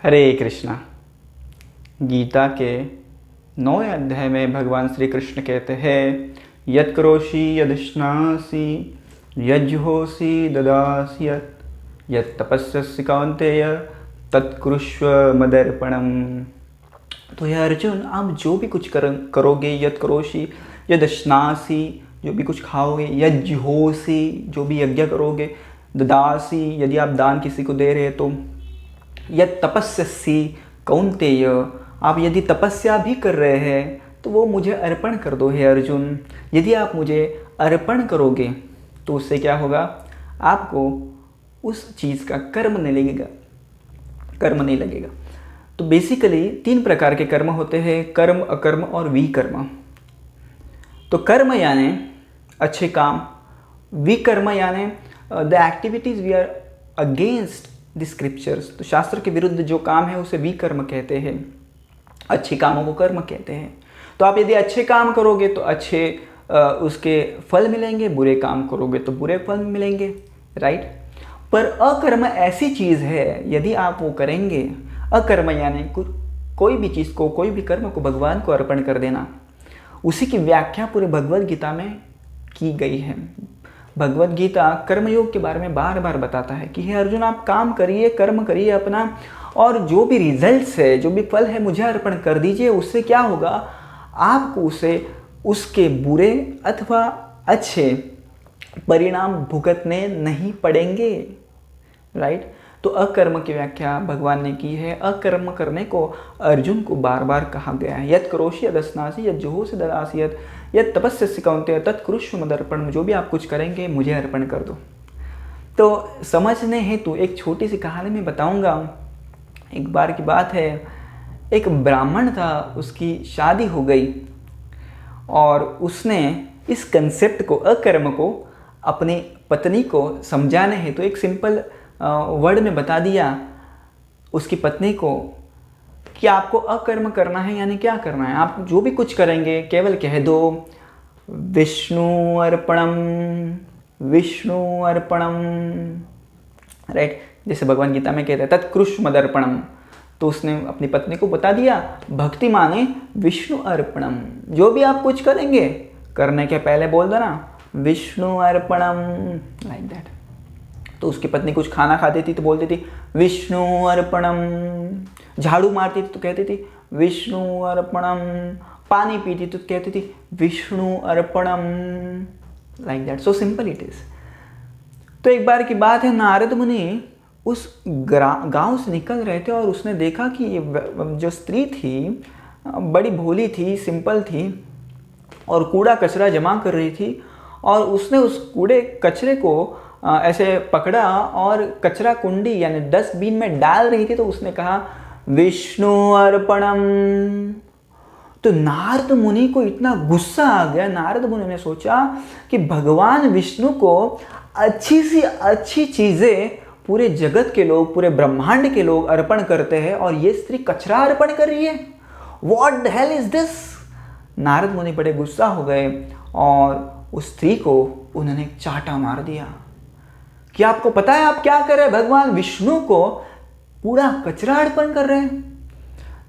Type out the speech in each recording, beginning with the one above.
हरे कृष्णा। गीता के 9वें अध्याय में भगवान श्री कृष्ण कहते हैं, यत् करोषि यदश्नासि यज्जुहोषि ददासि यत् तपस्यसि कौन्तेय तत्कुरुष्व मदर्पणम। तो यह अर्जुन, आप जो भी कुछ करोगे, यत् करोषि यदश्नासि, जो भी कुछ खाओगे, यज्जुहोषि, जो भी यज्ञ करोगे, ददासि, यदि आप दान किसी को दे रहे हैं तो, यत् तपस्यसि कौन्तेय, आप यदि तपस्या भी कर रहे हैं तो वो मुझे अर्पण कर दो। हे अर्जुन, यदि आप मुझे अर्पण करोगे तो उससे क्या होगा, आपको उस चीज़ का कर्म नहीं लगेगा। तो बेसिकली 3 प्रकार के कर्म होते हैं, कर्म, अकर्म और विकर्म। तो कर्म यानी अच्छे काम, विकर्म यानी the activities we are against the scriptures. तो शास्त्र के विरुद्ध जो काम है उसे विकर्म कहते हैं, अच्छे कामों को कर्म कहते हैं। तो आप यदि अच्छे काम करोगे तो अच्छे उसके फल मिलेंगे, बुरे काम करोगे तो बुरे फल मिलेंगे, राइट। पर अकर्म ऐसी चीज़ है, यदि आप वो करेंगे, अकर्म यानी कोई भी चीज़ को, कोई भी कर्म को भगवान को अर्पण कर देना, उसी की व्याख्या पूरे भगवद गीता में की गई है। भगवद गीता कर्मयोग के बारे में बार बार बताता है कि हे अर्जुन, आप काम करिए, कर्म करिए अपना, और जो भी रिजल्ट्स है, जो भी फल है, मुझे अर्पण कर दीजिए। उससे क्या होगा, आपको उसके बुरे अथवा अच्छे परिणाम भुगतने नहीं पड़ेंगे, राइट। तो अकर्म की व्याख्या भगवान ने की है। अकर्म करने को अर्जुन को बार बार कहा गया है। यत् करोषि यदश्नासि यज्जुहोषि ददासि यत् तपस्यसि कौन्तेय तत्कुरुष्व मदर्पणम। जो भी आप कुछ करेंगे मुझे अर्पण कर दो। तो समझने हेतु एक छोटी सी कहानी में बताऊंगा। एक बार की बात है, एक ब्राह्मण था, उसकी शादी हो गई और उसने इस कंसेप्ट को, अकर्म को, अपनी पत्नी को समझाने हेतु एक सिंपल वर्ड में बता दिया उसकी पत्नी को कि आपको अकर्म करना है, यानी क्या करना है, आप जो भी कुछ करेंगे केवल कह दो विष्णु अर्पणम, विष्णु अर्पणम, राइट। जैसे भगवान गीता में कहते हैं तत्कुरुष्व मदर्पणम। तो उसने अपनी पत्नी को बता दिया, भक्ति माने विष्णु अर्पणम। जो भी आप कुछ करेंगे, करने के पहले बोल दो ना विष्णु अर्पणम, लाइक दैट। तो उसकी पत्नी कुछ खाना खाती थी तो बोलती थी विष्णु अर्पणम, झाड़ू मारती थी तो कहती थी विष्णु अर्पणम, पानी पीती तो कहती थी विष्णु अर्पणम, like that. So simple it is. तो एक बार की बात है, नारद मुनि उस गांव से निकल रहे थे और उसने देखा कि ये जो स्त्री थी बड़ी भोली थी, सिंपल थी और कूड़ा कचरा जमा कर रही थी। और उसने उस कूड़े कचरे को ऐसे पकड़ा और कचरा कुंडी यानी डस्टबिन में डाल रही थी। तो उसने कहा विष्णु अर्पणम। तो नारद मुनि को इतना गुस्सा आ गया। नारद मुनि ने सोचा कि भगवान विष्णु को अच्छी सी अच्छी चीजें पूरे जगत के लोग, पूरे ब्रह्मांड के लोग अर्पण करते हैं और ये स्त्री कचरा अर्पण कर रही है। What the hell is this. Narad मुनि बड़े गुस्सा हो गए और उस स्त्री को उन्होंने चाटा मार दिया कि आपको पता है आप क्या कर रहे हैं, भगवान विष्णु को पूरा कचरा अर्पण कर रहे हैं।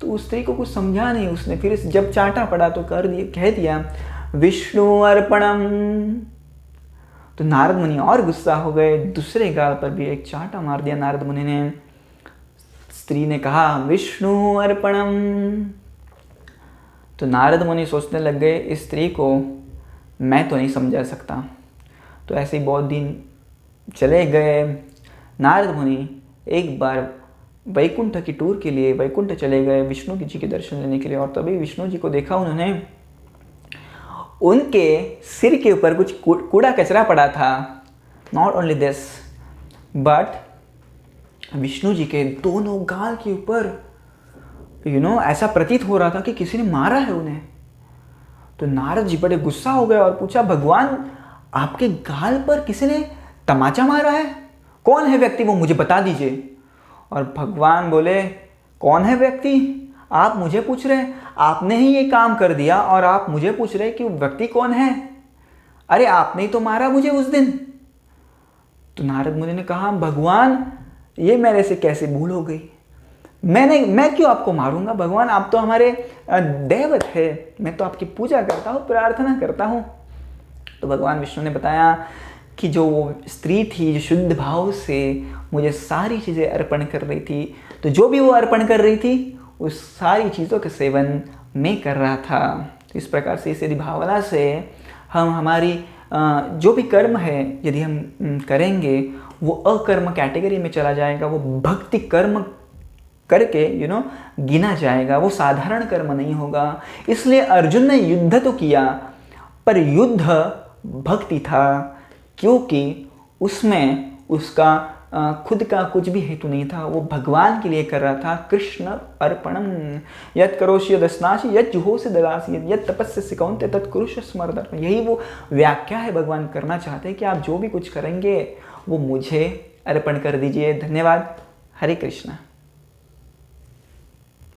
तो उस स्त्री को कुछ समझा नहीं। उसने फिर जब चाटा पड़ा तो कह दिया विष्णु अर्पणम। तो नारद मुनि और गुस्सा हो गए, दूसरे गाल पर भी एक चाटा मार दिया नारद मुनि ने। स्त्री ने कहा विष्णु अर्पणम। तो नारद मुनि सोचने लग गए, इस स्त्री को मैं तो नहीं समझा सकता। तो ऐसे ही बहुत दिन चले गए। नारद मुनि एक बार वैकुंठ की टूर के लिए वैकुंठ चले गए विष्णु जी के दर्शन लेने के लिए। और तभी विष्णु जी को देखा उन्होंने, उनके सिर के ऊपर कुछ कूड़ा कचरा पड़ा था। Not only this, but Vishnu ji के दोनों गाल के ऊपर ऐसा प्रतीत हो रहा था कि किसी ने मारा है उन्हें। तो नारद जी बड़े गुस्सा हो गए और पूछा, भगवान आपके गाल पर किसी ने तमाचा मारा है? कौन है व्यक्ति, वो मुझे बता दीजिए। और भगवान बोले, कौन है व्यक्ति? आप मुझे पूछ रहे हैं? आपने ही ये काम कर दिया और आप मुझे पूछ रहे हैं कि वो व्यक्ति कौन है? अरे आपने ही तो मारा मुझे उस दिन। तो नारद मुनि ने कहा, भगवान ये मेरे से कैसे भूल हो गई, मैं क्यों आपको मारूंगा भगवान, आप तो हमारे दैवत है, मैं तो आपकी पूजा करता हूँ, प्रार्थना करता हूँ। तो भगवान विष्णु ने बताया कि जो वो स्त्री थी जो शुद्ध भाव से मुझे सारी चीज़ें अर्पण कर रही थी, तो जो भी वो अर्पण कर रही थी उस सारी चीज़ों का सेवन मैं कर रहा था। तो इस प्रकार से, इस यदि भावना से हम हमारी जो भी कर्म है यदि हम करेंगे वो अकर्म कैटेगरी में चला जाएगा, वो भक्ति कर्म करके गिना जाएगा, वो साधारण कर्म नहीं होगा। इसलिए अर्जुन ने युद्ध तो किया पर युद्ध भक्ति था, क्योंकि उसमें उसका खुद का कुछ भी हेतु नहीं था, वो भगवान के लिए कर रहा था। कृष्ण अर्पणम यत् करोषि यदस्नासि यत् जुहोसि ददासि यत् तपस्यसि कौन्तेय तत् कुरुष्व स्मर्दर्पणम्। यही वो व्याख्या है, भगवान करना चाहते हैं कि आप जो भी कुछ करेंगे वो मुझे अर्पण कर दीजिए। धन्यवाद। हरे कृष्ण।